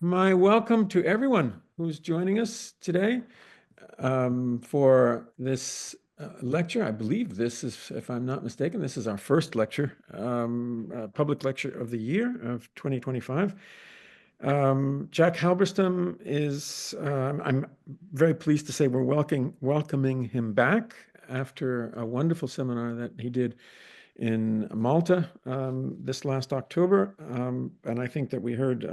my welcome to everyone who's joining us today for this lecture. I believe this is, if I'm not mistaken, this is our first lecture, public lecture of the year of 2025. Jack Halberstam is, I'm very pleased to say we're welcoming him back after a wonderful seminar that he did in Malta this last October, and I think that we heard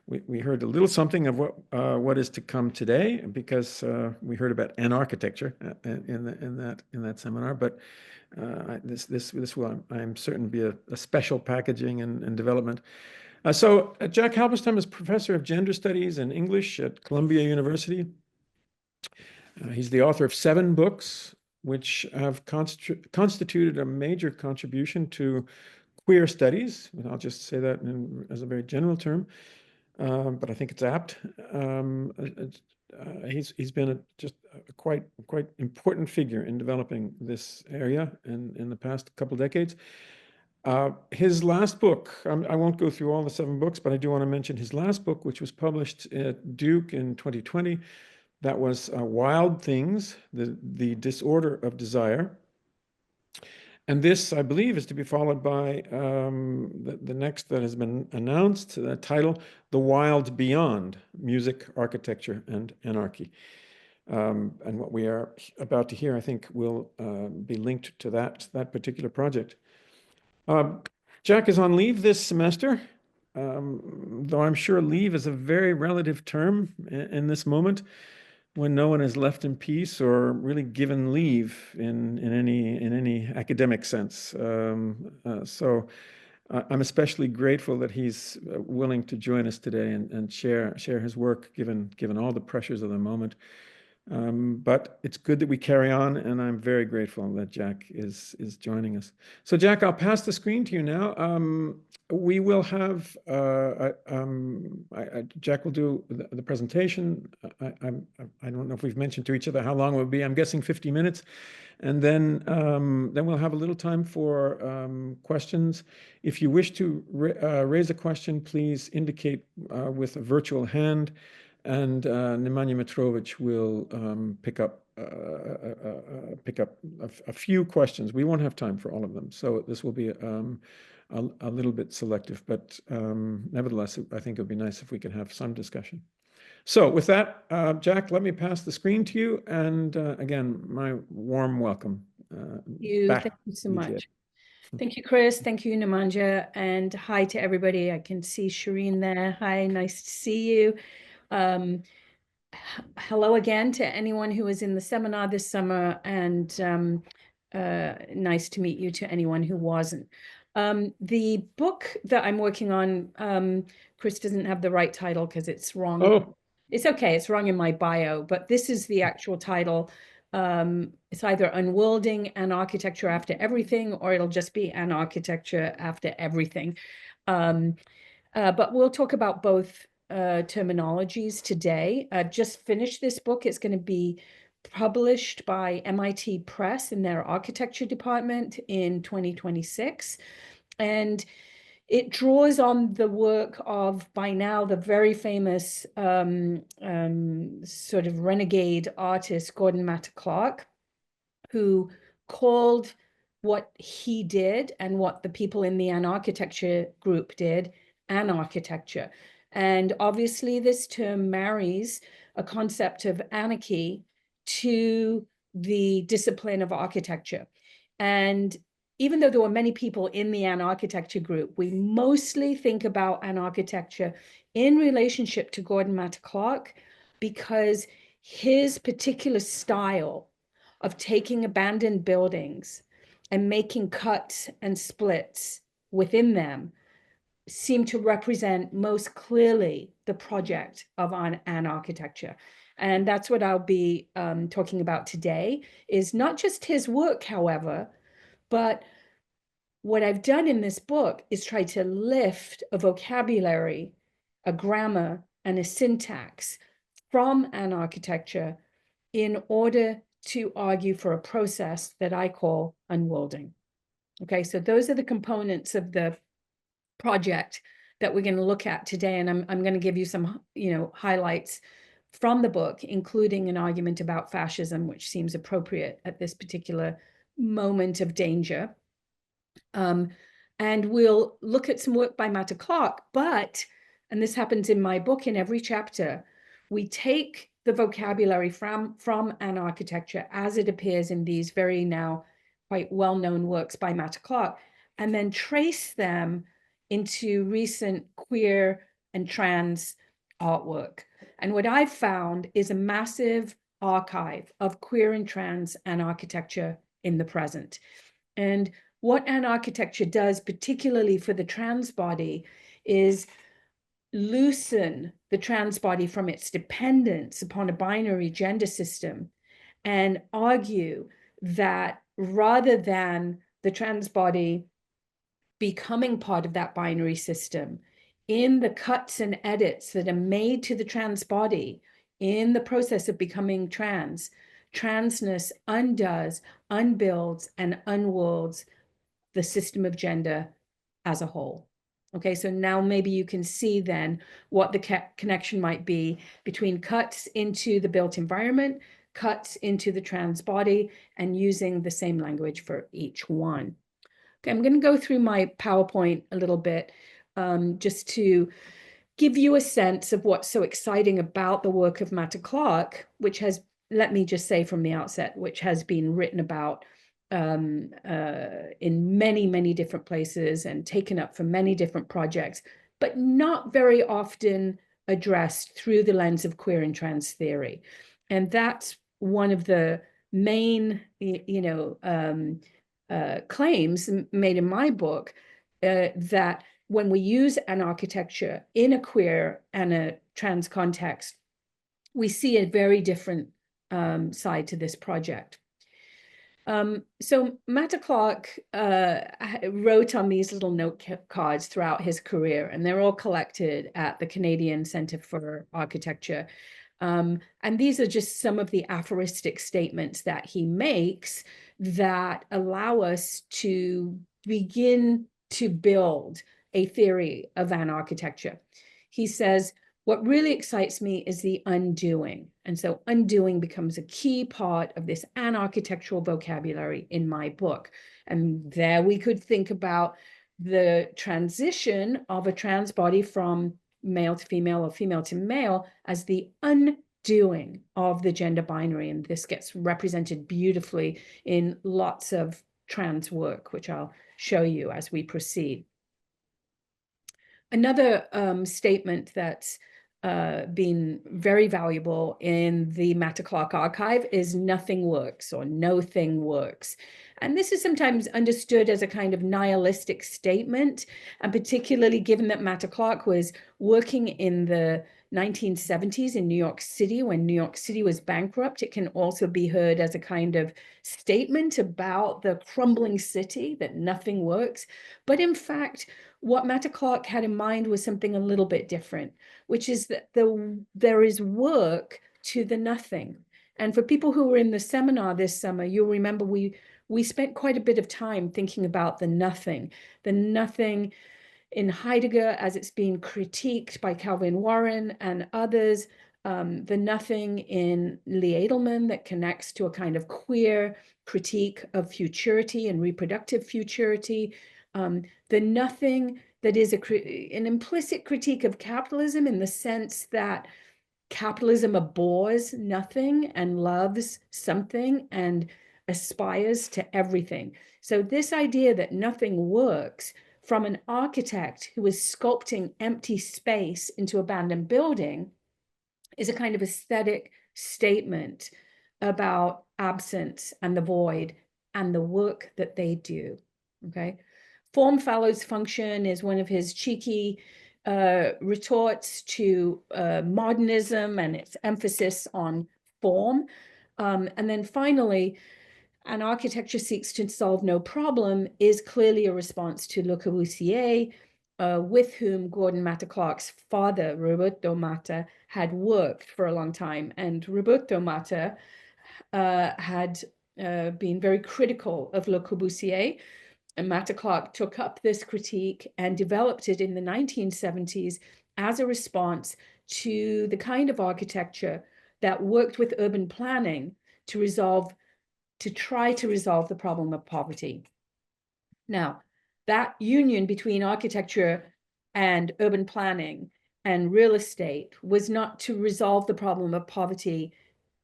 we heard a little something of what is to come today, because we heard about Anarchitecture in that seminar. But this will, I'm certain, be a special packaging and development. So Jack Halberstam is professor of gender studies and English at Columbia University. He's the author of 7 books, which have constituted a major contribution to queer studies. And I'll just say that as a very general term, but I think it's apt. He's been just a quite important figure in developing this area in the past couple decades. His last book, I won't go through all the 7 books, but I do want to mention his last book, which was published at Duke in 2020. That was Wild Things, the Disorder of Desire. And this, I believe, is to be followed by the next that has been announced, the title, The Wild Beyond, Music, Architecture, and Anarchy. And what we are about to hear, I think, will be linked to that particular project. Jack is on leave this semester, though I'm sure leave is a very relative term in this moment, when no one is left in peace or really given leave in any academic sense. So I'm especially grateful that he's willing to join us today and share his work, given all the pressures of the moment. But it's good that we carry on, and I'm very grateful that Jack is joining us. So Jack, I'll pass the screen to you now. We will have, Jack will do the presentation. I don't know if we've mentioned to each other how long it will be. I'm guessing 50 minutes. And then we'll have a little time for questions. If you wish to raise a question, please indicate with a virtual hand, and Nemanja Mitrovic will pick up a few questions. We won't have time for all of them, so this will be a little bit selective, but nevertheless, I think it would be nice if we could have some discussion. So with that, Jack, let me pass the screen to you. And again, my warm welcome. Thank you so much. Thank you, Chris. Thank you, Nemanja. And hi to everybody. I can see Shireen there. Hi, nice to see you. Hello again to anyone who was in the seminar this summer, and nice to meet you to anyone who wasn't. The book that I'm working on, Chris doesn't have the right title because it's wrong. Oh. It's okay, it's wrong in my bio, but this is the actual title. It's either Unworlding Anarchitecture After Everything, or it'll just be Anarchitecture After Everything. But we'll talk about both terminologies today. Just finished this book. It's going to be published by MIT Press in their architecture department in 2026. And it draws on the work of, by now, the very famous sort of renegade artist, Gordon Matta-Clark, who called what he did and what the people in the Anarchitecture group did, Anarchitecture. And obviously this term marries a concept of anarchy to the discipline of architecture. And even though there were many people in the Anarchitecture group, we mostly think about Anarchitecture in relationship to Gordon Matta-Clark, because his particular style of taking abandoned buildings and making cuts and splits within them seem to represent most clearly the project of Anarchitecture. And that's what I'll be talking about today, is not just his work, however, but what I've done in this book is try to lift a vocabulary, a grammar, and a syntax from Anarchitecture in order to argue for a process that I call unworlding. Okay, so those are the components of the project that we're going to look at today. And I'm going to give you some, highlights from the book, including an argument about fascism, which seems appropriate at this particular moment of danger. And we'll look at some work by Matta-Clark, and this happens in my book in every chapter, we take the vocabulary from Anarchitecture as it appears in these very now quite well-known works by Matta-Clark, and then trace them into recent queer and trans artwork. And what I've found is a massive archive of queer and trans Anarchitecture in the present. And what Anarchitecture does, particularly for the trans body, is loosen the trans body from its dependence upon a binary gender system and argue that rather than the trans body becoming part of that binary system, in the cuts and edits that are made to the trans body in the process of becoming trans, transness undoes, unbuilds, and unworlds the system of gender as a whole. Okay, so now maybe you can see then what the connection might be between cuts into the built environment, cuts into the trans body, and using the same language for each one. Okay, I'm going to go through my PowerPoint a little bit just to give you a sense of what's so exciting about the work of Matta-Clark, which has, let me just say from the outset, which has been written about in many, many different places and taken up for many different projects, but not very often addressed through the lens of queer and trans theory. And that's one of the main, claims made in my book, that when we use Anarchitecture in a queer and a trans context, we see a very different side to this project. So Matta-Clark wrote on these little note cards throughout his career, and they're all collected at the Canadian Centre for Architecture. And these are just some of the aphoristic statements that he makes that allow us to begin to build a theory of Anarchitecture. He says, what really excites me is the undoing. And so undoing becomes a key part of this Anarchitectural vocabulary in my book. And there we could think about the transition of a trans body from male to female or female to male as the undoing of the gender binary. And this gets represented beautifully in lots of trans work, which I'll show you as we proceed. Another statement that's been very valuable in the Matta-Clark archive is nothing works or no thing works. And this is sometimes understood as a kind of nihilistic statement, and particularly given that Matta-Clark was working in the 1970s in New York City, when New York City was bankrupt, it can also be heard as a kind of statement about the crumbling city, that nothing works. But in fact, what Matta-Clark had in mind was something a little bit different, which is that there is work to the nothing. And for people who were in the seminar this summer, you'll remember we spent quite a bit of time thinking about the nothing in Heidegger as it's been critiqued by Calvin Warren and others, the nothing in Lee Edelman that connects to a kind of queer critique of futurity and reproductive futurity, the nothing that is an implicit critique of capitalism in the sense that capitalism abhors nothing and loves something and aspires to everything. So this idea that nothing works from an architect who is sculpting empty space into abandoned building is a kind of aesthetic statement about absence and the void and the work that they do, okay? Form follows function is one of his cheeky retorts to modernism and its emphasis on form. And then finally, Anarchitecture seeks to solve no problem is clearly a response to Le Corbusier, with whom Gordon Matta-Clark's father, Roberto Matta, had worked for a long time. And Roberto Matta had been very critical of Le Corbusier And Matta-Clark took up this critique and developed it in the 1970s as a response to the kind of architecture that worked with urban planning to try to resolve the problem of poverty. Now, that union between architecture and urban planning and real estate was not to resolve the problem of poverty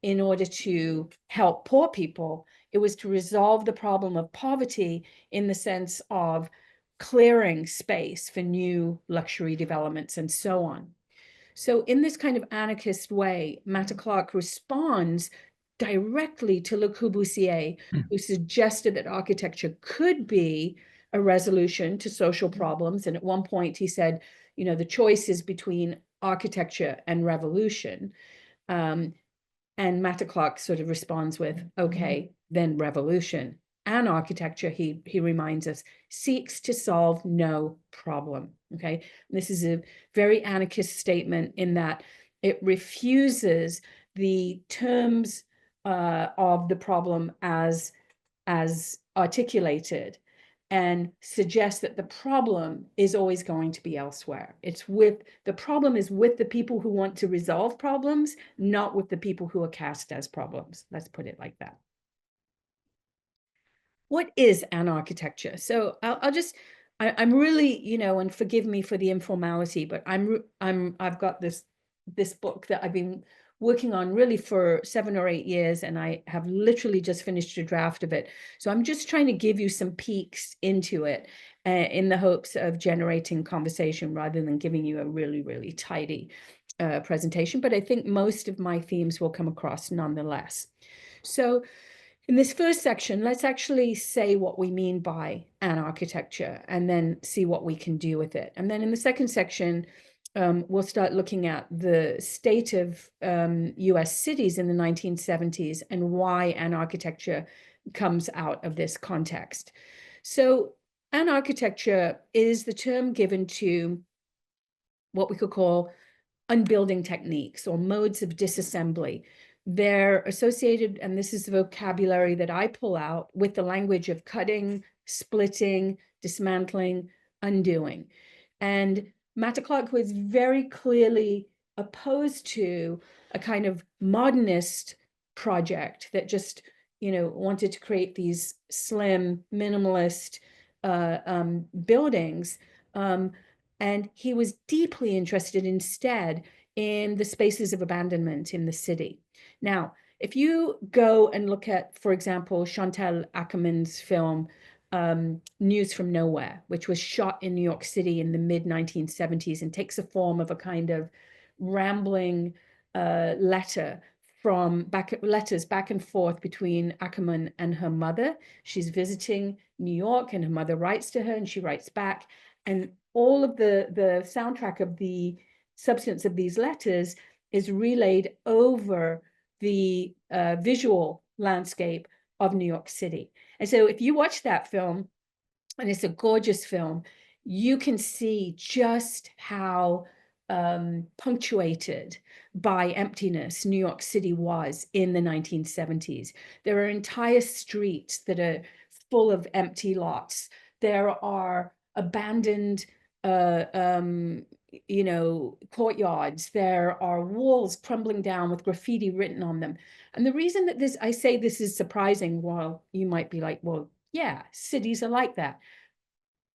in order to help poor people. It was to resolve the problem of poverty in the sense of clearing space for new luxury developments and so on. So in this kind of anarchist way, Matta-Clark responds directly to Le Corbusier, who suggested that architecture could be a resolution to social problems. And at one point he said, you know, the choice is between architecture and revolution. And Matta-Clark sort of responds with, okay, then revolution. And architecture, he reminds us, seeks to solve no problem, okay? And this is a very anarchist statement in that it refuses the terms of the problem as articulated and suggests that the problem is always going to be elsewhere. The problem is with the people who want to resolve problems, not with the people who are cast as problems. Let's put it like that. What is Anarchitecture? So I'm really, you know, and forgive me for the informality, but I've got this book that I've been working on really for 7 or 8 years, and I have literally just finished a draft of it. So I'm just trying to give you some peeks into it in the hopes of generating conversation rather than giving you a really, really tidy presentation. But I think most of my themes will come across nonetheless. So in this first section, let's actually say what we mean by Anarchitecture and then see what we can do with it. And then in the second section, we'll start looking at the state of US cities in the 1970s and why Anarchitecture comes out of this context. So Anarchitecture is the term given to what we could call unbuilding techniques or modes of disassembly. They're associated, and this is the vocabulary that I pull out, with the language of cutting, splitting, dismantling, undoing. And Matta-Clark was very clearly opposed to a kind of modernist project that just, you know, wanted to create these slim, minimalist buildings. And he was deeply interested instead in the spaces of abandonment in the city. Now, if you go and look at, for example, Chantal Akerman's film, News from Nowhere, which was shot in New York City in the mid-1970s and takes the form of a kind of rambling letters back and forth between Akerman and her mother. She's visiting New York and her mother writes to her and she writes back. And all of the soundtrack of the substance of these letters is relayed over the visual landscape of New York City. And so if you watch that film, and it's a gorgeous film, you can see just how punctuated by emptiness New York City was in the 1970s. There are entire streets that are full of empty lots. There are abandoned you know, courtyards. There are walls crumbling down with graffiti written on them. And the reason that I say this is surprising, while you might be like, well, yeah, cities are like that.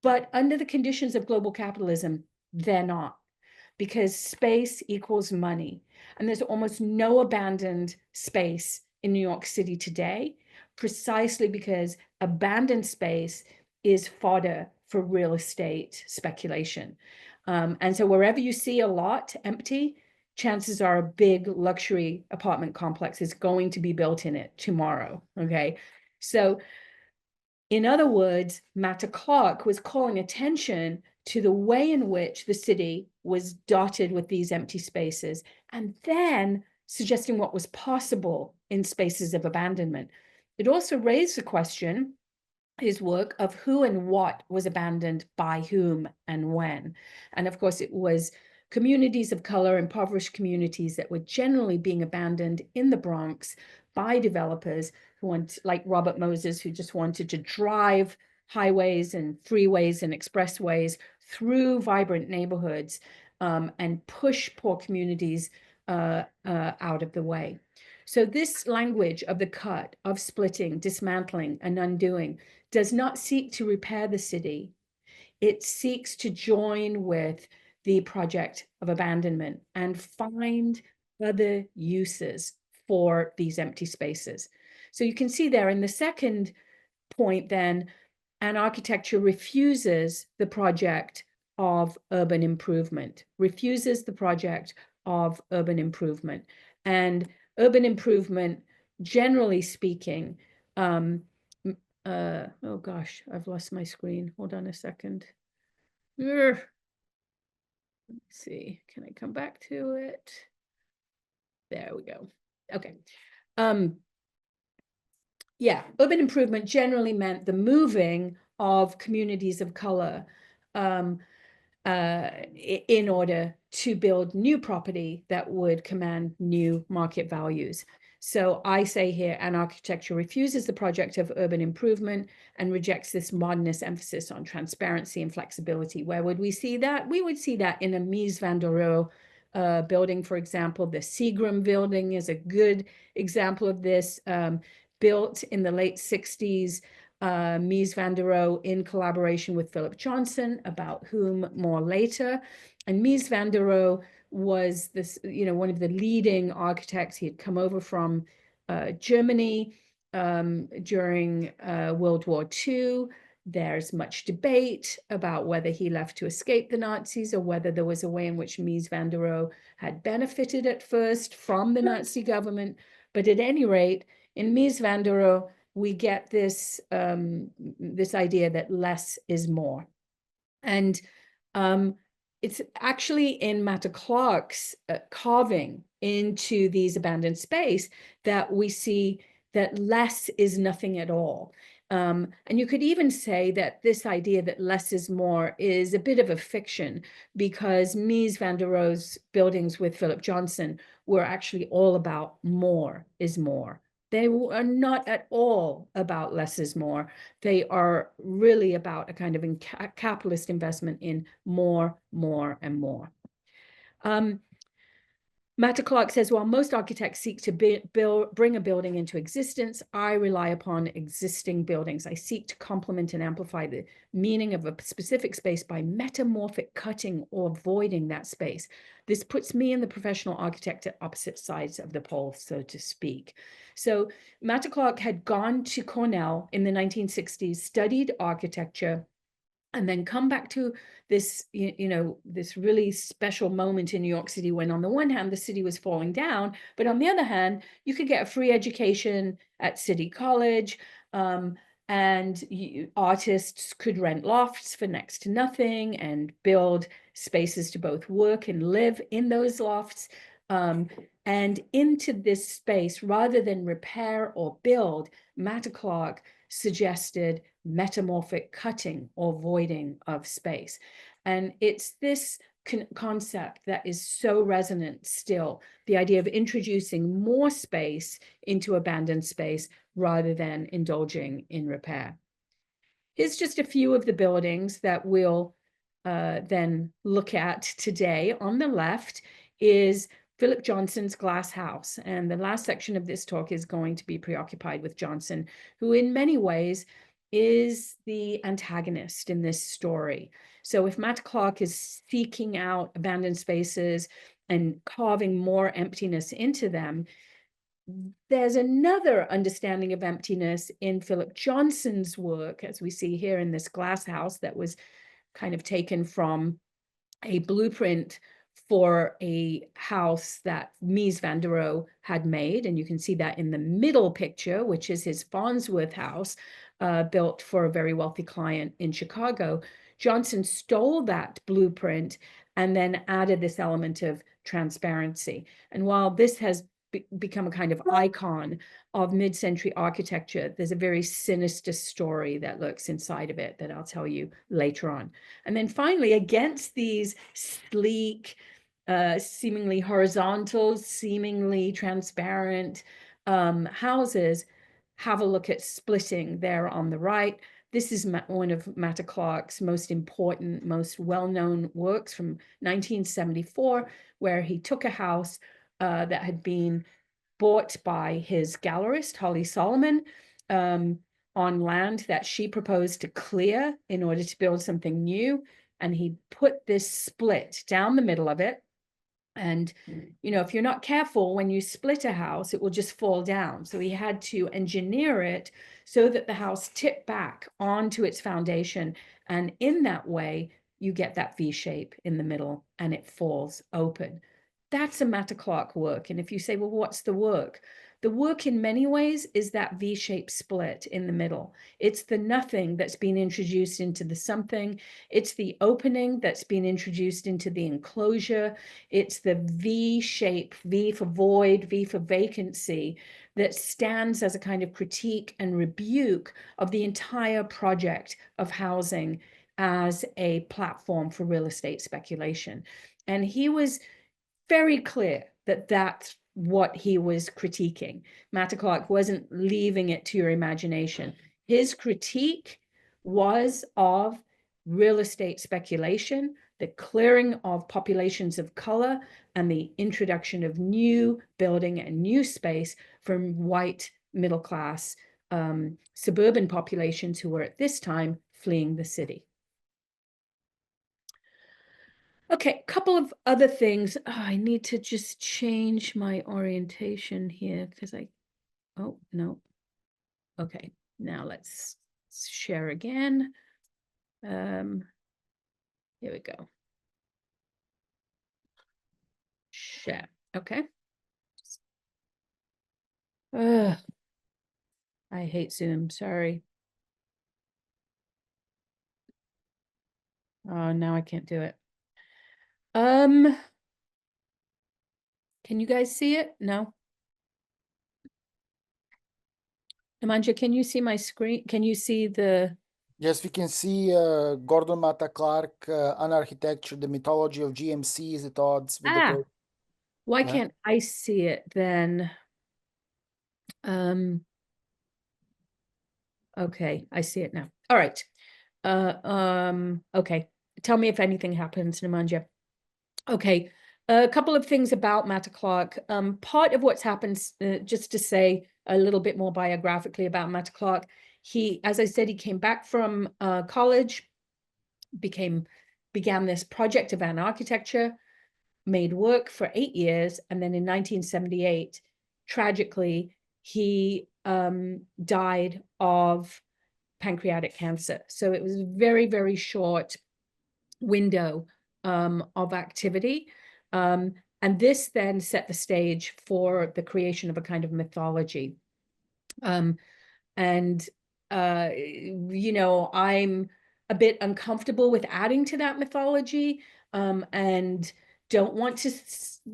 But under the conditions of global capitalism, they're not, because space equals money. And there's almost no abandoned space in New York City today, precisely because abandoned space is fodder for real estate speculation. And so wherever you see a lot empty, chances are a big luxury apartment complex is going to be built in it tomorrow, okay? So in other words, Matta-Clark was calling attention to the way in which the city was dotted with these empty spaces, and then suggesting what was possible in spaces of abandonment. It also raised the question, his work, of who and what was abandoned by whom and when. And of course, it was communities of color, impoverished communities that were generally being abandoned in the Bronx by developers who like Robert Moses, who just wanted to drive highways and freeways and expressways through vibrant neighborhoods, and push poor communities out of the way. So this language of the cut, of splitting, dismantling, and undoing does not seek to repair the city. It seeks to join with the project of abandonment and find other uses for these empty spaces. So you can see there in the second point then, Anarchitecture refuses the project of urban improvement, refuses the project of urban improvement. And urban improvement, generally speaking, oh gosh, I've lost my screen. Hold on a second. Let's see, can I come back to it? There we go. Okay. Yeah, urban improvement generally meant the moving of communities of color in order to build new property that would command new market values. So I say here, Anarchitecture refuses the project of urban improvement and rejects this modernist emphasis on transparency and flexibility. Where would we see that? We would see that in a Mies van der Rohe building, for example. The Seagram building is a good example of this, built in the late 60s. Mies van der Rohe in collaboration with Philip Johnson, about whom more later. And Mies van der Rohe was this, one of the leading architects. He had come over from Germany during World War II. There's much debate about whether he left to escape the Nazis or whether there was a way in which Mies van der Rohe had benefited at first from the Nazi government. But at any rate, in Mies van der Rohe, we get this, this idea that less is more. And it's actually in Matta-Clark's carving into these abandoned space that we see that less is nothing at all. And you could even say that this idea that less is more is a bit of a fiction, because Mies van der Rohe's buildings with Philip Johnson were actually all about more is more. They are not at all about less is more. They are really about a kind of capitalist investment in more, and more. Matta-Clark says, while most architects seek to bring a building into existence, I rely upon existing buildings. I seek to complement and amplify the meaning of a specific space by metamorphic cutting or voiding that space. This puts me and the professional architect at opposite sides of the pole, so to speak. So Matta-Clark had gone to Cornell in the 1960s, studied architecture, and then come back to this, this really special moment in New York City when on the one hand, the city was falling down, but on the other hand, you could get a free education at City College, and artists could rent lofts for next to nothing and build spaces to both work and live in those lofts. And into this space, rather than repair or build, Matta-Clark suggested metamorphic cutting or voiding of space. And it's this concept that is so resonant still, the idea of introducing more space into abandoned space rather than indulging in repair. Here's just a few of the buildings that we'll then look at today. On the left is Philip Johnson's Glass House. And the last section of this talk is going to be preoccupied with Johnson, who in many ways is the antagonist in this story. So if Matta-Clark is seeking out abandoned spaces and carving more emptiness into them, there's another understanding of emptiness in Philip Johnson's work, as we see here in this glass house that was kind of taken from a blueprint for a house that Mies van der Rohe had made. And you can see that in the middle picture, which is his Farnsworth house, built for a very wealthy client in Chicago. Johnson stole that blueprint and then added this element of transparency. And while this has become a kind of icon of mid-century architecture, there's a very sinister story that lurks inside of it that I'll tell you later on. And then finally, against these sleek, seemingly horizontal, seemingly transparent houses, have a look at splitting there on the right. This is one of Matta-Clark's most important, most well-known works from 1974, where he took a house that had been bought by his gallerist, Holly Solomon, on land that she proposed to clear in order to build something new. And he put this split down the middle of it. And, you know, if you're not careful, when you split a house, it will just fall down. So he had to engineer it so that the house tipped back onto its foundation. And in that way, you get that V shape in the middle and it falls open. That's a Matta-Clark work. And if you say, well, what's the work? The work in many ways is that V-shaped split in the middle. It's the nothing that's been introduced into the something. It's the opening that's been introduced into the enclosure. It's the V shape, V for void, V for vacancy, that stands as a kind of critique and rebuke of the entire project of housing as a platform for real estate speculation. And he was very clear that that's what he was critiquing. Matta-Clark wasn't leaving it to your imagination. His critique was of real estate speculation, the clearing of populations of color, and the introduction of new building and new space from white middle class suburban populations who were at this time fleeing the city. Okay, a couple of other things. Oh, I need to just change my orientation here because oh, no. Okay, now let's share again. Here we go. Share, okay. I hate Zoom, sorry. Oh, now I can't do it. Can you guys see it? No? Nemanja, can you see my screen? Can you see the... Yes, we can see Gordon Matta-Clark, Anarchitecture, the mythology of GMC is at odds with the... Why can't I see it then? Okay, I see it now. All right. Okay. Tell me if anything happens, Nemanja. Okay. A couple of things about Matta-Clark. Part of what's happened, just to say a little bit more biographically about Matta-Clark, he, as I said, he came back from college, began this project of Anarchitecture, made work for 8 years, and then in 1978, tragically, he died of pancreatic cancer. So it was a very, very short window of activity. And this then set the stage for the creation of a kind of mythology. You know, I'm a bit uncomfortable with adding to that mythology, and don't want to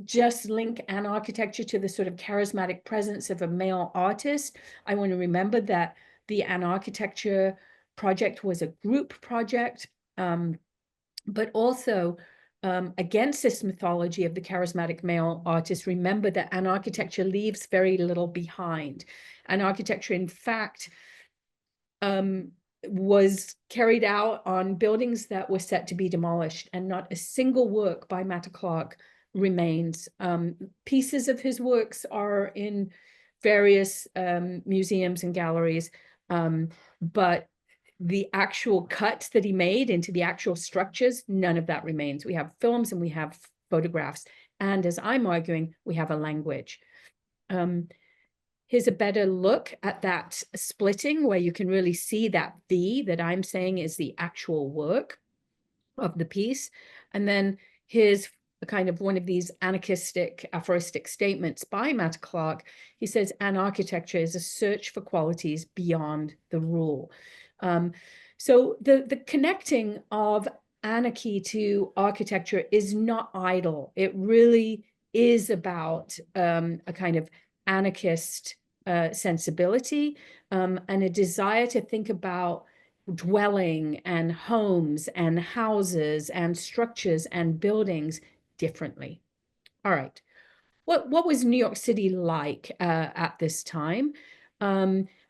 just link Anarchitecture to the sort of charismatic presence of a male artist. I want to remember that the Anarchitecture project was a group project, but also against this mythology of the charismatic male artist, remember that Anarchitecture leaves very little behind. Anarchitecture, in fact, was carried out on buildings that were set to be demolished, and not a single work by Matta-Clark remains. Pieces of his works are in various museums and galleries, but the actual cuts that he made into the actual structures, none of that remains. We have films and we have photographs. And as I'm arguing, we have a language. Here's a better look at that splitting where you can really see that V that I'm saying is the actual work of the piece. And then here's a kind of one of these anarchistic, aphoristic statements by Matta-Clark. He says, Anarchitecture is a search for qualities beyond the rule. So the connecting of anarchy to architecture is not idle. It really is about a kind of anarchist sensibility and a desire to think about dwelling and homes and houses and structures and buildings differently. All right. What was New York City like at this time?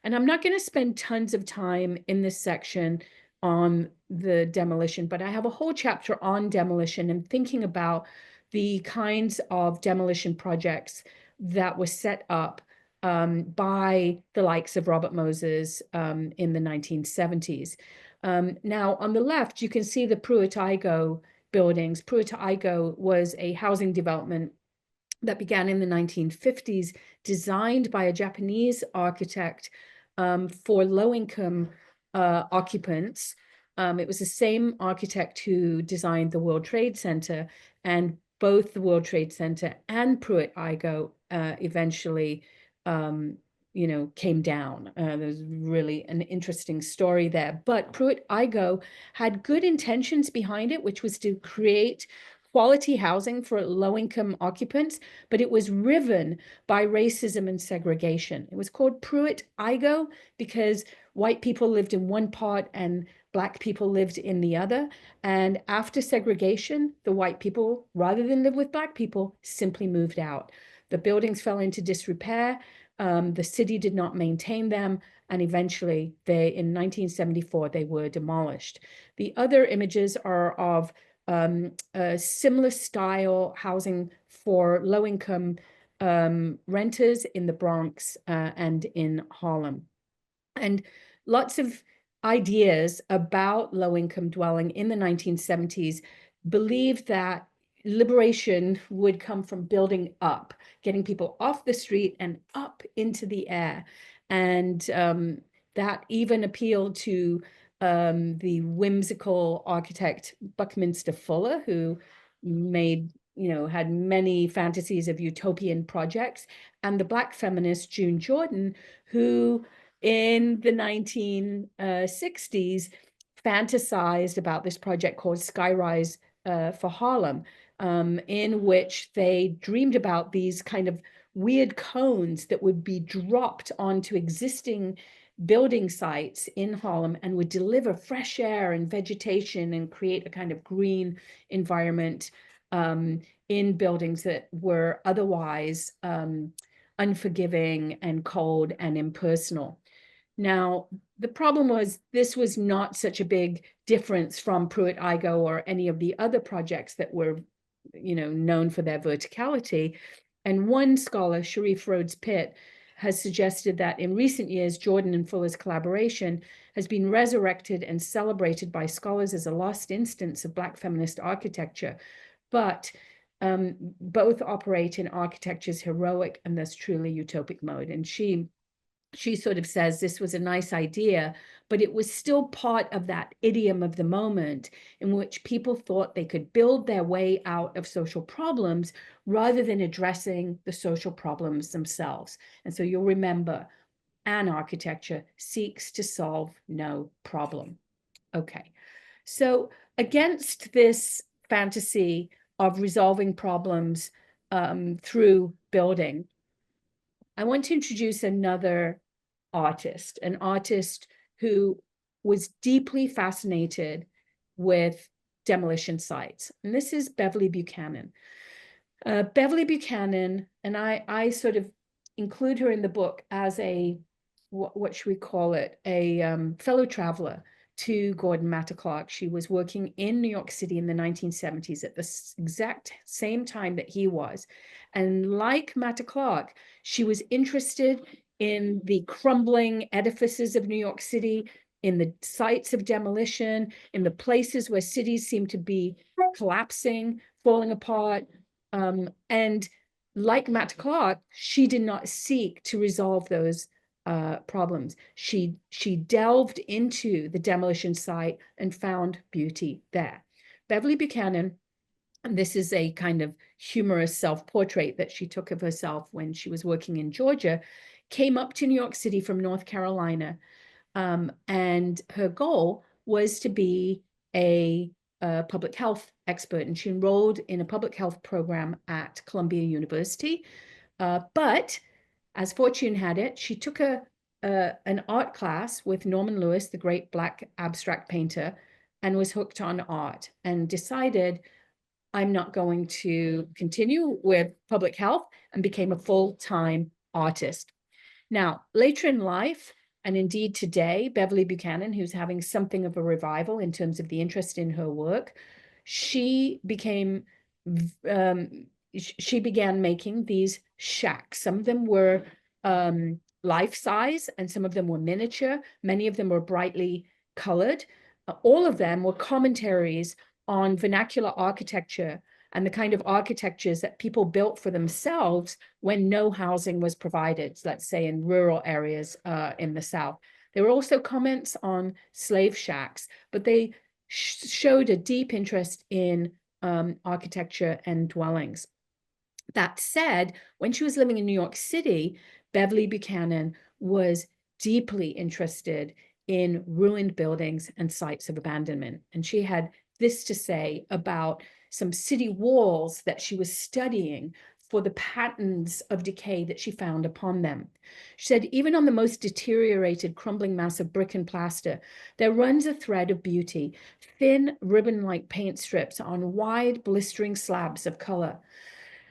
And I'm not going to spend tons of time in this section on the demolition, but I have a whole chapter on demolition and thinking about the kinds of demolition projects that were set up by the likes of Robert Moses in the 1970s. Now, on the left, you can see the Pruitt-Igoe buildings. Pruitt-Igoe was a housing development that began in the 1950s, designed by a Japanese architect for low-income occupants. It was the same architect who designed the World Trade Center, and both the World Trade Center and Pruitt-Igoe eventually came down. There's really an interesting story there. But Pruitt-Igoe had good intentions behind it, which was to create quality housing for low-income occupants, but it was riven by racism and segregation. It was called Pruitt-Igoe because white people lived in one part and Black people lived in the other. And after segregation, the white people, rather than live with Black people, simply moved out. The buildings fell into disrepair. The city did not maintain them. And eventually, in 1974, they were demolished. The other images are of a similar style housing for low-income renters in the Bronx and in Harlem. And lots of ideas about low-income dwelling in the 1970s believed that liberation would come from building up, getting people off the street and up into the air. And that even appealed to the whimsical architect Buckminster Fuller, who had many fantasies of utopian projects, and the Black feminist June Jordan, who in the 1960s fantasized about this project called Skyrise for Harlem, in which they dreamed about these kind of weird cones that would be dropped onto existing building sites in Harlem and would deliver fresh air and vegetation and create a kind of green environment in buildings that were otherwise unforgiving and cold and impersonal. Now, the problem was this was not such a big difference from Pruitt-Igoe or any of the other projects that were, known for their verticality. And one scholar, Sharif Rhodes Pitt, has suggested that in recent years, Jordan and Fuller's collaboration has been resurrected and celebrated by scholars as a lost instance of Black feminist architecture. But both operate in architecture's heroic and thus truly utopic mode. And she sort of says this was a nice idea, but it was still part of that idiom of the moment in which people thought they could build their way out of social problems rather than addressing the social problems themselves. And so you'll remember, Anarchitecture seeks to solve no problem. Okay, so against this fantasy of resolving problems through building, I want to introduce another artist, an artist who was deeply fascinated with demolition sites. And this is Beverly Buchanan. Beverly Buchanan, and I sort of include her in the book as a, what should we call it, a fellow traveler to Gordon Matta-Clark. She was working in New York City in the 1970s at the exact same time that he was. And like Matta-Clark, she was interested in the crumbling edifices of New York City, in the sites of demolition, in the places where cities seem to be collapsing, falling apart. And like Matta-Clark, she did not seek to resolve those problems. She delved into the demolition site and found beauty there. Beverly Buchanan, and this is a kind of humorous self-portrait that she took of herself when she was working in Georgia, came up to New York City from North Carolina, and her goal was to be a public health expert, and she enrolled in a public health program at Columbia University. But as fortune had it, she took an art class with Norman Lewis, the great Black abstract painter, and was hooked on art and decided, I'm not going to continue with public health, and became a full-time artist. Now, later in life, And indeed today, Beverly Buchanan, who's having something of a revival in terms of the interest in her work, she began making these shacks. Some of them were life size and some of them were miniature. Many of them were brightly colored. All of them were commentaries on vernacular architecture and the kind of architectures that people built for themselves when no housing was provided, let's say in rural areas in the South. There were also comments on slave shacks, but they showed a deep interest in architecture and dwellings. That said, when she was living in New York City, Beverly Buchanan was deeply interested in ruined buildings and sites of abandonment. And she had this to say about some city walls that she was studying for the patterns of decay that she found upon them. She said, even on the most deteriorated, crumbling mass of brick and plaster, there runs a thread of beauty, thin ribbon-like paint strips on wide, blistering slabs of color.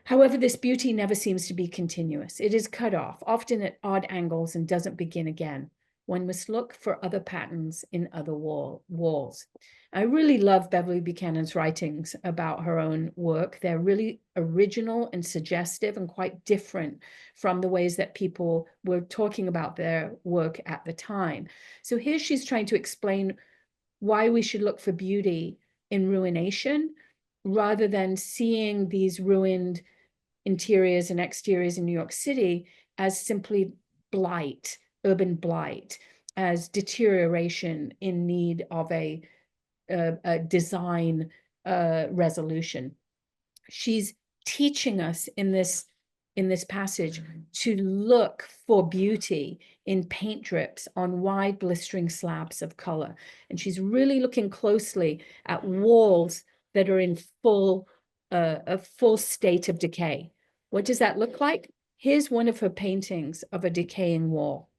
However, this beauty never seems to be continuous. It is cut off, often at odd angles, and doesn't begin again. One must look for other patterns in other walls. I really love Beverly Buchanan's writings about her own work. They're really original and suggestive and quite different from the ways that people were talking about their work at the time. So here she's trying to explain why we should look for beauty in ruination rather than seeing these ruined interiors and exteriors in New York City as simply blight, urban blight, as deterioration in need of a design resolution. She's teaching us in this passage to look for beauty in paint drips on wide blistering slabs of color. And she's really looking closely at walls that are in a full state of decay. What does that look like? Here's one of her paintings of a decaying wall.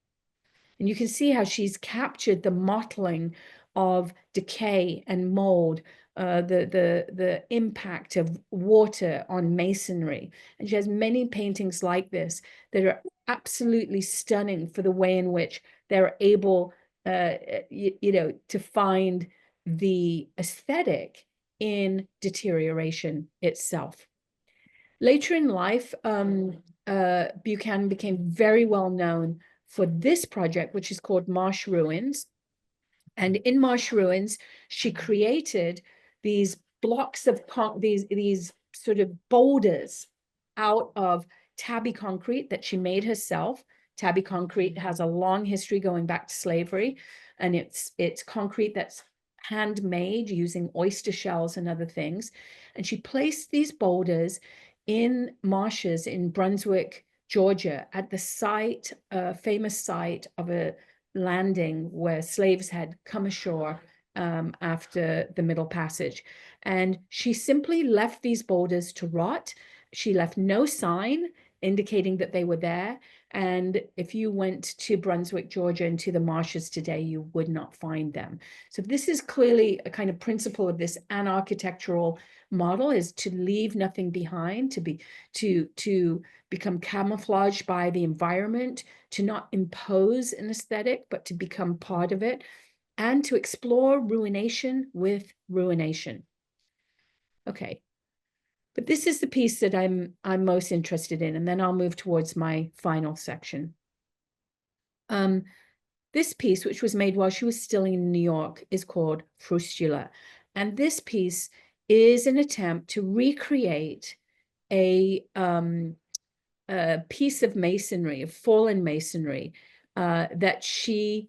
And you can see how she's captured the mottling of decay and mold, the impact of water on masonry. And she has many paintings like this that are absolutely stunning for the way in which they're able, to find the aesthetic in deterioration itself. Later in life, Buchanan became very well known for this project, which is called Marsh Ruins. And in Marsh Ruins, she created these blocks of these sort of boulders out of tabby concrete that she made herself. Tabby concrete has a long history going back to slavery, and it's concrete that's handmade using oyster shells and other things. And she placed these boulders in marshes in Brunswick, Georgia, at the site, famous site of a landing where slaves had come ashore after the Middle Passage. And she simply left these boulders to rot. She left no sign indicating that they were there. And if you went to Brunswick, Georgia, and to the marshes today, you would not find them. So this is clearly a kind of principle of this anarchitectural model, is to leave nothing behind, to become camouflaged by the environment, to not impose an aesthetic, but to become part of it, and to explore ruination with ruination. Okay. But this is the piece that I'm most interested in, and then I'll move towards my final section. This piece, which was made while she was still in New York, is called Frustula. And this piece is an attempt to recreate a piece of masonry, of fallen masonry, that she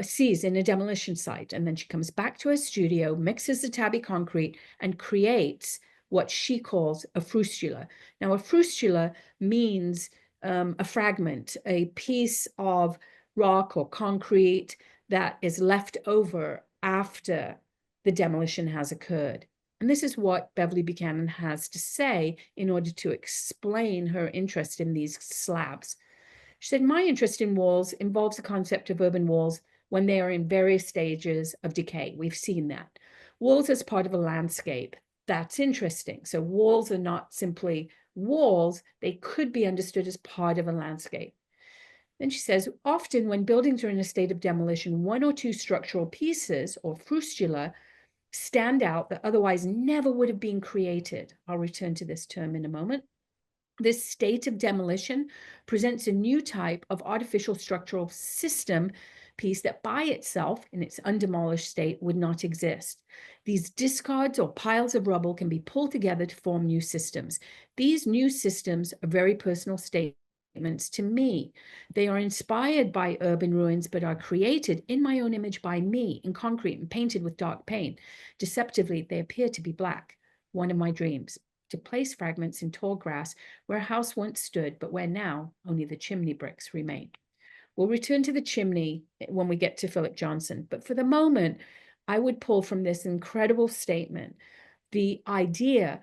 sees in a demolition site. And then she comes back to her studio, mixes the tabby concrete, and creates what she calls a frustula. Now, a frustula means a fragment, a piece of rock or concrete that is left over after the demolition has occurred. And this is what Beverly Buchanan has to say in order to explain her interest in these slabs. She said, my interest in walls involves the concept of urban walls when they are in various stages of decay. We've seen that. Walls as part of a landscape. That's interesting. So walls are not simply walls. They could be understood as part of a landscape. Then she says, often when buildings are in a state of demolition, one or two structural pieces or frustula stand out that otherwise never would have been created. I'll return to this term in a moment. This state of demolition presents a new type of artificial structural system piece that by itself, in its undemolished state, would not exist. These discards or piles of rubble can be pulled together to form new systems. These new systems are very personal statements to me. They are inspired by urban ruins, but are created in my own image by me in concrete and painted with dark paint. Deceptively, they appear to be black. One of my dreams, to place fragments in tall grass where a house once stood, but where now only the chimney bricks remain. We'll return to the chimney when we get to Philip Johnson, but for the moment, I would pull from this incredible statement the idea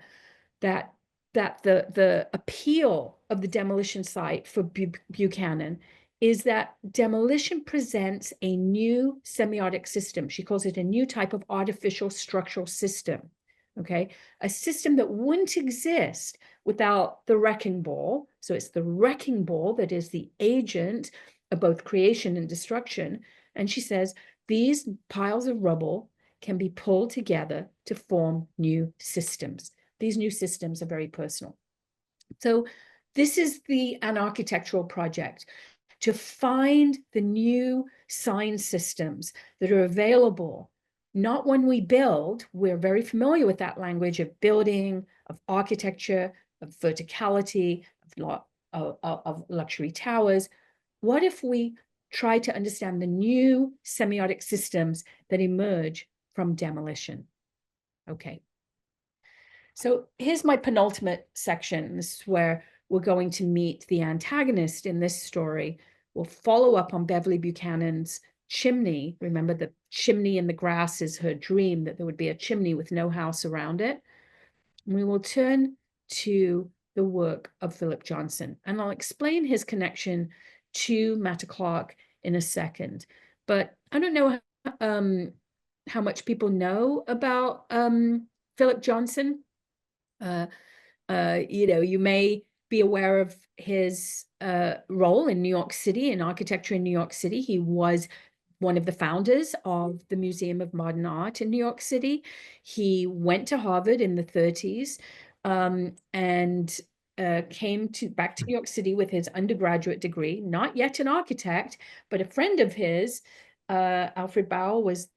that the appeal of the demolition site for Buchanan is that demolition presents a new semiotic system. She calls it a new type of artificial structural system. Okay, a system that wouldn't exist without the wrecking ball. So it's the wrecking ball that is the agent of both creation and destruction. And she says these piles of rubble can be pulled together to form new systems. These new systems are very personal. So this is an architectural project to find the new sign systems that are available. Not when we build, we're very familiar with that language of building, of architecture, of verticality, of luxury towers. What if we try to understand the new semiotic systems that emerge from demolition? Okay. So here's my penultimate section. This is where we're going to meet the antagonist in this story. We'll follow up on Beverly Buchanan's chimney. Remember, the chimney in the grass is her dream, that there would be a chimney with no house around it. And we will turn to the work of Philip Johnson, and I'll explain his connection to Matta-Clark in a second. But I don't know how much people know about Philip Johnson. You may be aware of his role in New York City, in architecture in New York City. He was one of the founders of the Museum of Modern Art in New York City. He went to Harvard in the 30s and came back to New York City with his undergraduate degree, not yet an architect, but a friend of his, Alfred Bauer, was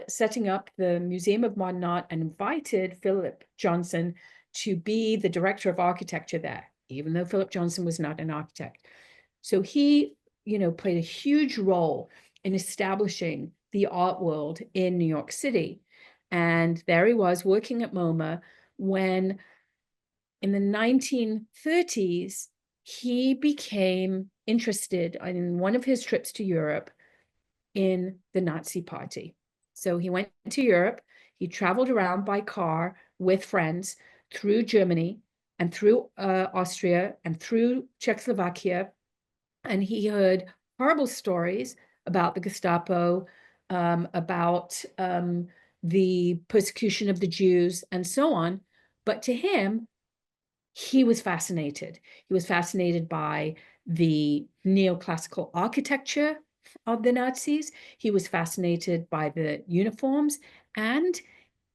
setting up the Museum of Modern Art and invited Philip Johnson to be the director of architecture there, even though Philip Johnson was not an architect. So he, played a huge role in establishing the art world in New York City. And there he was working at MoMA when, in the 1930s, he became interested in one of his trips to Europe in the Nazi Party. So he went to Europe, he traveled around by car with friends through Germany and through Austria and through Czechoslovakia. And he heard horrible stories about the Gestapo, about the persecution of the Jews and so on. But to him, he was fascinated. He was fascinated by the neoclassical architecture of the Nazis. He was fascinated by the uniforms. And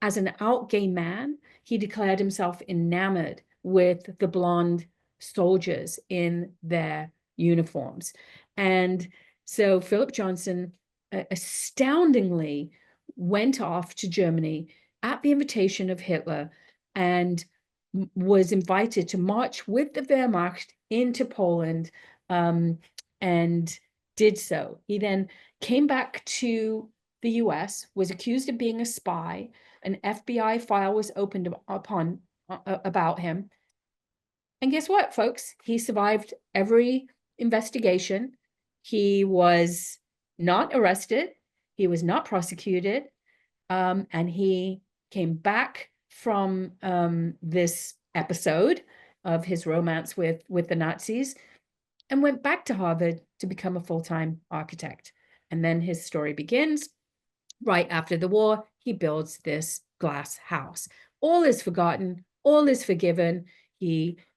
as an out gay man, he declared himself enamored with the blonde soldiers in their uniforms. And so Philip Johnson astoundingly went off to Germany at the invitation of Hitler and was invited to march with the Wehrmacht into Poland and did so. He then came back to the US, was accused of being a spy. An FBI file was opened about him. And guess what, folks? He survived every investigation. He was not arrested. He was not prosecuted. And he came back from this episode of his romance with the Nazis and went back to Harvard to become a full-time architect. And then his story begins. Right after the war, he builds this glass house. All is forgotten, all is forgiven.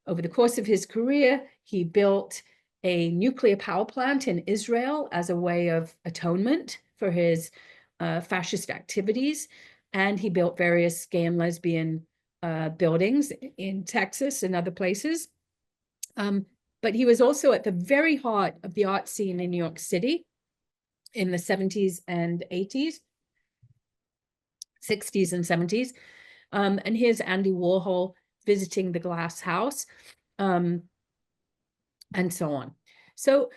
Over the course of his career, he built a nuclear power plant in Israel as a way of atonement for his fascist activities. And he built various gay and lesbian buildings in Texas and other places. But he was also at the very heart of the art scene in New York City in the 70s and 80s, 60s and 70s. And here's Andy Warhol visiting the glass house, and so on. So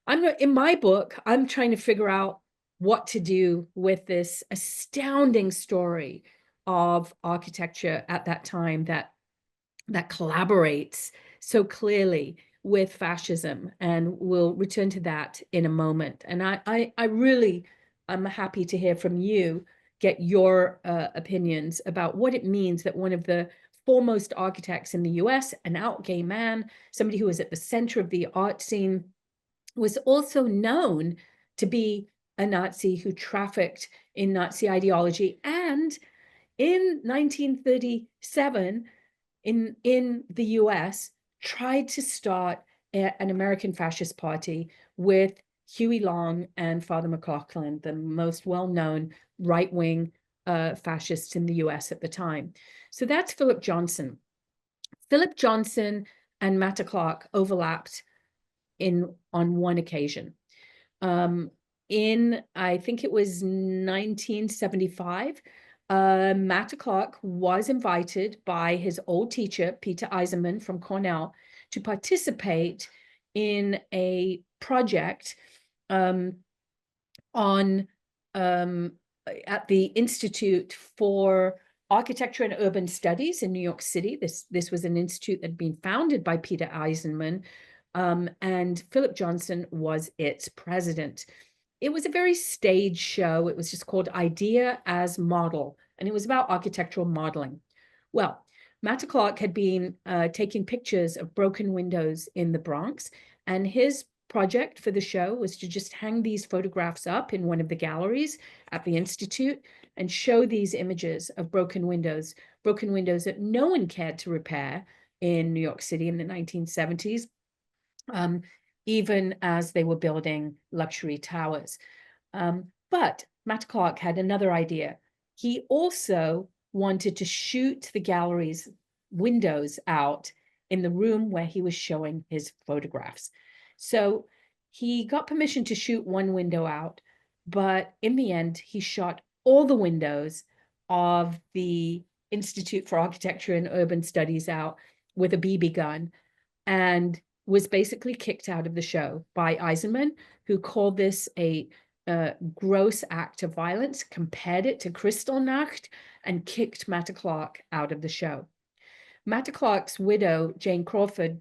in my book, I'm trying to figure out what to do with this astounding story of architecture at that time that collaborates so clearly with fascism, and we'll return to that in a moment. And I really am happy to hear from you, get your opinions about what it means that one of the foremost architects in the US, an out gay man, somebody who was at the center of the art scene, was also known to be a Nazi who trafficked in Nazi ideology. And in 1937, in the US, tried to start an American fascist party with Huey Long and Father McLaughlin, the most well-known right-wing fascists in the US at the time. So that's Philip Johnson. Philip Johnson and Matta-Clark overlapped on one occasion. In, I think it was 1975, Matta-Clark was invited by his old teacher, Peter Eisenman from Cornell, to participate in a project at the Institute for Architecture and Urban Studies in New York City. This was an institute that had been founded by Peter Eisenman, and Philip Johnson was its president. It was a very staged show. It was just called Idea as Model, and it was about architectural modeling. Well, Matta-Clark had been taking pictures of broken windows in the Bronx, and his project for the show was to just hang these photographs up in one of the galleries at the Institute and show these images of broken windows that no one cared to repair in New York City in the 1970s. Even as they were building luxury towers. But Matta-Clark had another idea. He also wanted to shoot the gallery's windows out in the room where he was showing his photographs. So he got permission to shoot one window out, but in the end, he shot all the windows of the Institute for Architecture and Urban Studies out with a BB gun, and was basically kicked out of the show by Eisenman, who called this a gross act of violence, compared it to Kristallnacht, and kicked Matta-Clark out of the show. Matta-Clark's widow, Jane Crawford,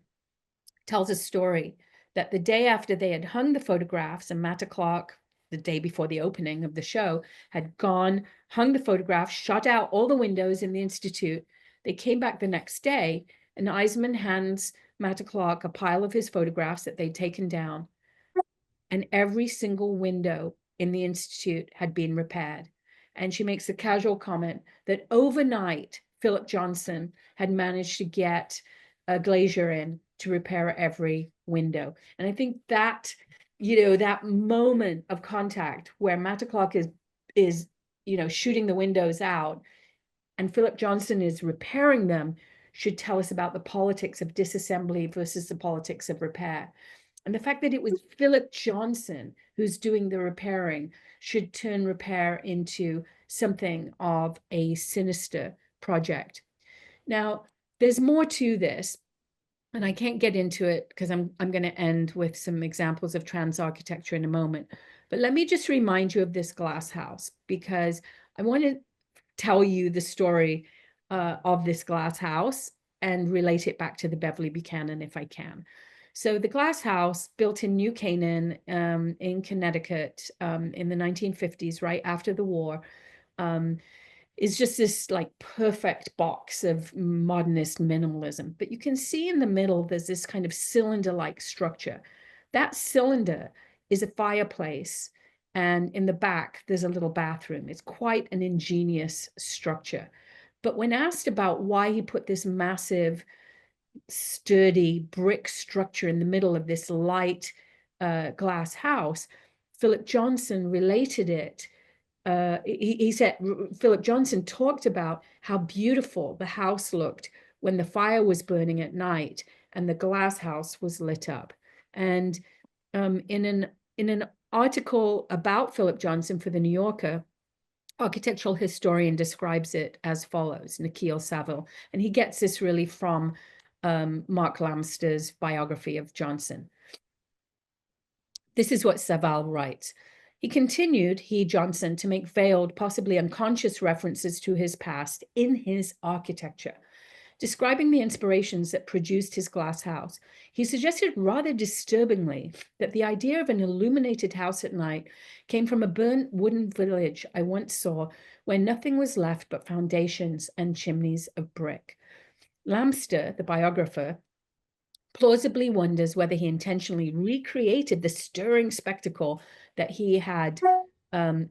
tells a story that the day after they had hung the photographs, and Matta-Clark, the day before the opening of the show, had gone, hung the photographs, shot out all the windows in the Institute. They came back the next day, and Eisenman hands Matta-Clark a pile of his photographs that they'd taken down, and every single window in the Institute had been repaired. And she makes a casual comment that overnight, Philip Johnson had managed to get a glazier in to repair every window. And I think that, that moment of contact where Matta-Clark is shooting the windows out and Philip Johnson is repairing them should tell us about the politics of disassembly versus the politics of repair. And the fact that it was Philip Johnson who's doing the repairing should turn repair into something of a sinister project. Now, there's more to this, and I can't get into it because I'm going to end with some examples of trans architecture in a moment. But let me just remind you of this glass house, because I want to tell you the story of this glass house and relate it back to the Beverly Buchanan if I can. So the glass house, built in New Canaan in Connecticut in the 1950s, right after the war, is just this like perfect box of modernist minimalism. But you can see in the middle, there's this kind of cylinder-like structure. That cylinder is a fireplace, and in the back, there's a little bathroom. It's quite an ingenious structure. But when asked about why he put this massive sturdy brick structure in the middle of this light glass house, Philip Johnson related it. He said, Philip Johnson talked about how beautiful the house looked when the fire was burning at night and the glass house was lit up. And in an article about Philip Johnson for the New Yorker, architectural historian describes it as follows, Nikhil Saville, and he gets this really from Mark Lamster's biography of Johnson. This is what Saville writes. He continued, Johnson, to make veiled, possibly unconscious references to his past in his architecture. Describing the inspirations that produced his glass house, he suggested rather disturbingly that the idea of an illuminated house at night came from a burnt wooden village I once saw where nothing was left but foundations and chimneys of brick. Lamster, the biographer, plausibly wonders whether he intentionally recreated the stirring spectacle that he had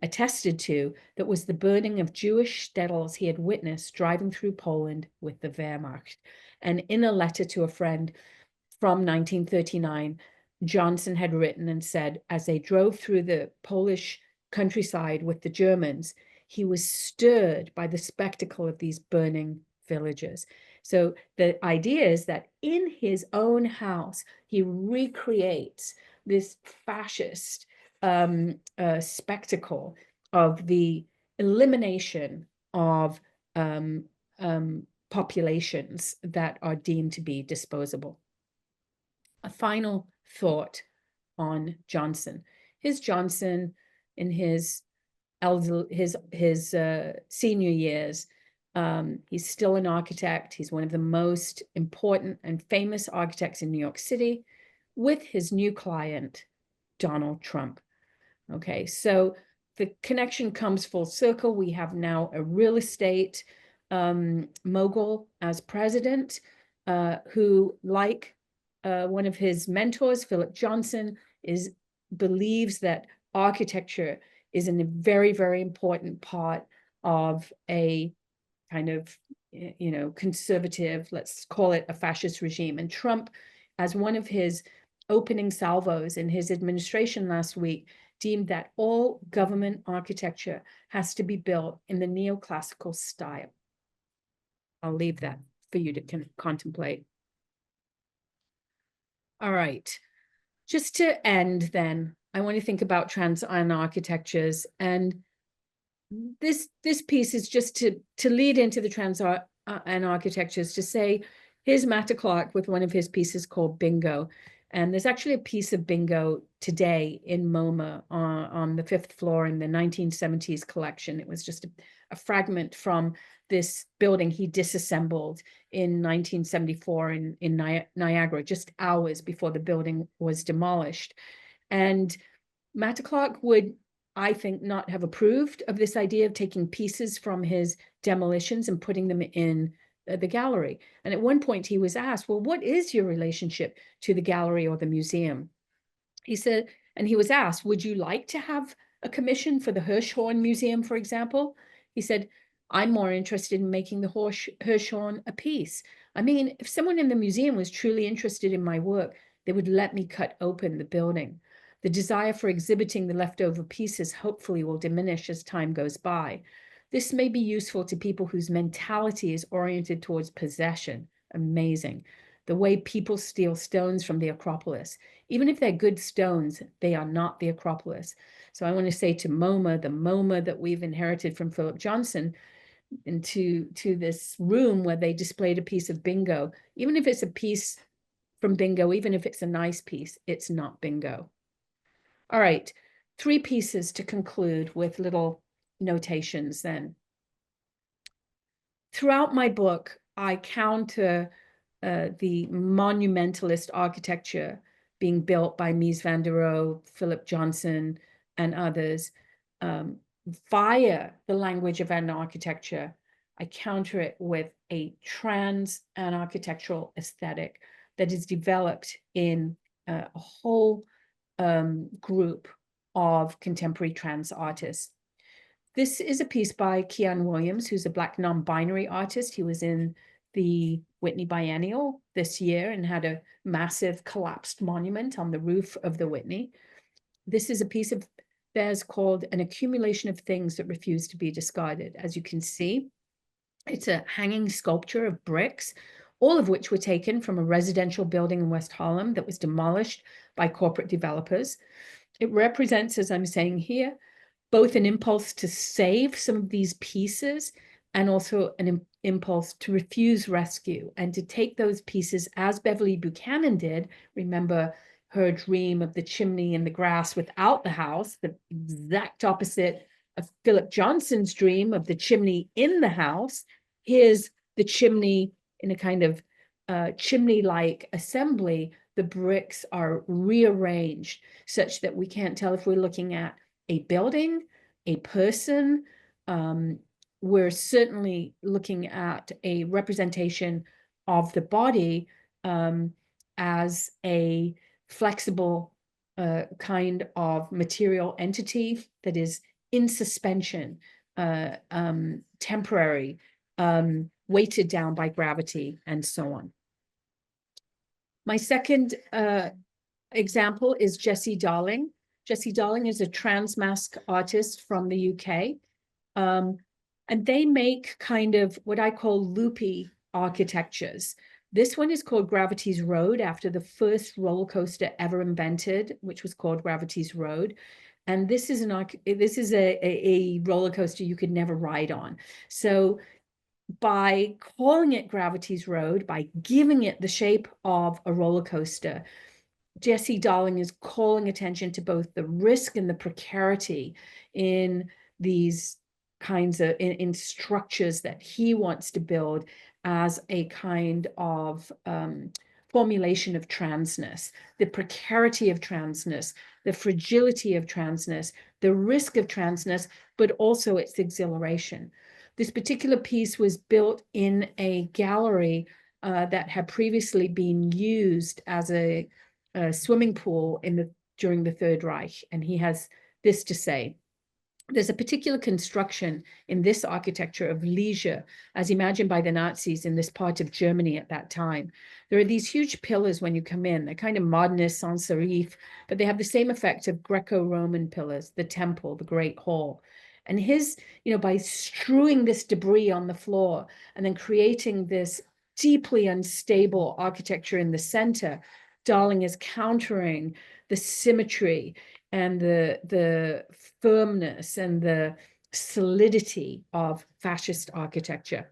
attested to, that was the burning of Jewish shtetls he had witnessed driving through Poland with the Wehrmacht. And in a letter to a friend from 1939, Johnson had written and said, as they drove through the Polish countryside with the Germans, he was stirred by the spectacle of these burning villages. So the idea is that in his own house, he recreates this fascist spectacle of the elimination of populations that are deemed to be disposable. A final thought on Johnson. Johnson in his senior years, he's still an architect. He's one of the most important and famous architects in New York City, with his new client, Donald Trump. Okay, so the connection comes full circle. We have now a real estate mogul as president, who, like one of his mentors, Philip Johnson, believes that architecture is a very, very important part of a kind of, conservative, let's call it a fascist regime. And Trump, as one of his opening salvos in his administration last week, deemed that all government architecture has to be built in the neoclassical style. I'll leave that for you to contemplate. All right. Just to end then, I want to think about trans-ion architectures, and this piece is just to lead into the trans-ion architectures, to say, here's Matta-Clark with one of his pieces called Bingo. And there's actually a piece of Bingo today in MoMA on the 5th floor in the 1970s collection. It was just a fragment from this building he disassembled in 1974 in Niagara, just hours before the building was demolished. And Matta-Clark would, I think, not have approved of this idea of taking pieces from his demolitions and putting them in the gallery. And at one point he was asked, well, what is your relationship to the gallery or the museum? He said, and he was asked, would you like to have a commission for the Hirshhorn Museum, for example? He said, I'm more interested in making the Hirshhorn a piece. I mean, if someone in the museum was truly interested in my work, they would let me cut open the building. The desire for exhibiting the leftover pieces hopefully will diminish as time goes by. This may be useful to people whose mentality is oriented towards possession. Amazing. The way people steal stones from the Acropolis. Even if they're good stones, they are not the Acropolis. So I want to say to MoMA, the MoMA that we've inherited from Philip Johnson, into this room where they displayed a piece of Bingo, even if it's a piece from Bingo, even if it's a nice piece, it's not Bingo. All right, 3 pieces to conclude with little notations then. Throughout my book, I counter the monumentalist architecture being built by Mies van der Rohe, Philip Johnson, and others via the language of an architecture. I counter it with a trans and architectural aesthetic that is developed in a whole group of contemporary trans artists. This is a piece by Kian Williams, who's a Black non-binary artist. He was in the Whitney Biennial this year and had a massive collapsed monument on the roof of the Whitney. This is a piece of theirs called An Accumulation of Things That Refuse to Be Discarded. As you can see, it's a hanging sculpture of bricks, all of which were taken from a residential building in West Harlem that was demolished by corporate developers. It represents, as I'm saying here, both an impulse to save some of these pieces and also an impulse to refuse rescue and to take those pieces, as Beverly Buchanan did. Remember her dream of the chimney in the grass without the house, the exact opposite of Philip Johnson's dream of the chimney in the house. Here's the chimney in a kind of chimney-like assembly. The bricks are rearranged such that we can't tell if we're looking at a building, a person. We're certainly looking at a representation of the body as a flexible kind of material entity that is in suspension, temporary, weighted down by gravity, and so on. My second example is Jessie Darling. Jessie Darling is a transmask artist from the UK. And they make kind of what I call loopy architectures. This one is called Gravity's Road, after the first roller coaster ever invented, which was called Gravity's Road. And this is a roller coaster you could never ride on. So by calling it Gravity's Road, by giving it the shape of a roller coaster, Jessie Darling is calling attention to both the risk and the precarity in these kinds of in structures that he wants to build as a kind of formulation of transness, the precarity of transness, the fragility of transness, the risk of transness, but also its exhilaration. This particular piece was built in a gallery that had previously been used as a swimming pool during the Third Reich, and he has this to say. There's a particular construction in this architecture of leisure, as imagined by the Nazis in this part of Germany at that time. There are these huge pillars when you come in. They're kind of modernist, sans serif, but they have the same effect of Greco-Roman pillars, the temple, the Great Hall. And by strewing this debris on the floor and then creating this deeply unstable architecture in the center, Darling is countering the symmetry and the firmness and the solidity of fascist architecture.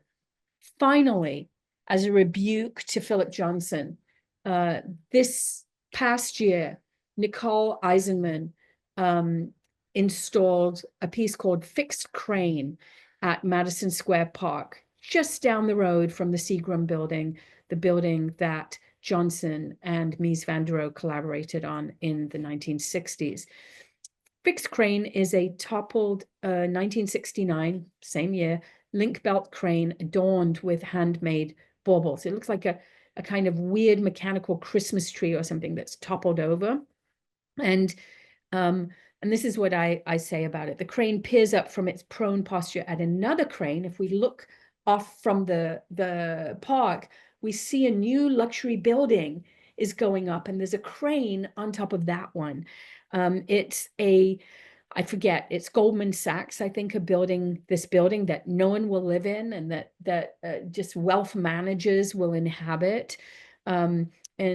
Finally, as a rebuke to Philip Johnson, this past year, Nicole Eisenman installed a piece called Fixed Crane at Madison Square Park, just down the road from the Seagram building, the building that Johnson and Mies van der Rohe collaborated on in the 1960s. Fixed Crane is a toppled 1969, same year, link belt crane adorned with handmade baubles. It looks like a kind of weird mechanical Christmas tree or something that's toppled over. And this is what I say about it. The crane peers up from its prone posture at another crane. If we look off from the park, we see a new luxury building is going up, and there's a crane on top of that one. I forget, it's Goldman Sachs, I think, are building this building that no one will live in, and that just wealth managers will inhabit. And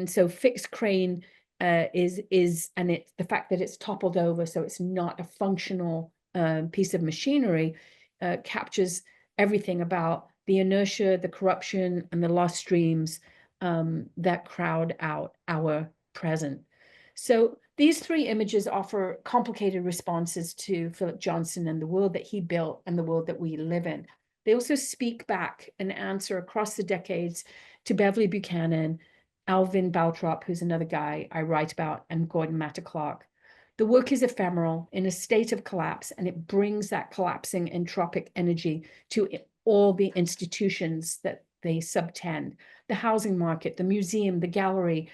so Fixed Crane is the fact that it's toppled over, so it's not a functional piece of machinery, captures everything about the inertia, the corruption, and the lost dreams that crowd out our present. So these three images offer complicated responses to Philip Johnson and the world that he built and the world that we live in. They also speak back and answer across the decades to Beverly Buchanan, Alvin Baltrop, who's another guy I write about, and Gordon Matta-Clark. The work is ephemeral, in a state of collapse, and it brings that collapsing entropic energy to all the institutions that they subtend: the housing market, the museum, the gallery,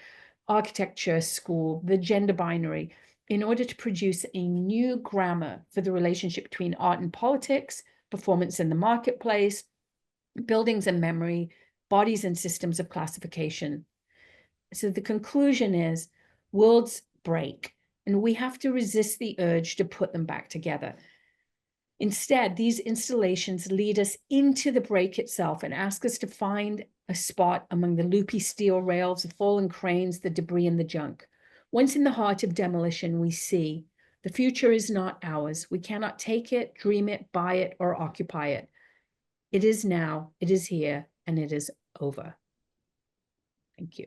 architecture school, the gender binary, in order to produce a new grammar for the relationship between art and politics, performance in the marketplace, buildings and memory, bodies and systems of classification. So the conclusion is worlds break, and we have to resist the urge to put them back together. Instead, these installations lead us into the break itself and ask us to find a spot among the loopy steel rails, the fallen cranes, the debris, and the junk. Once in the heart of demolition, we see the future is not ours. We cannot take it, dream it, buy it, or occupy it. It is now, it is here, and it is over. Thank you.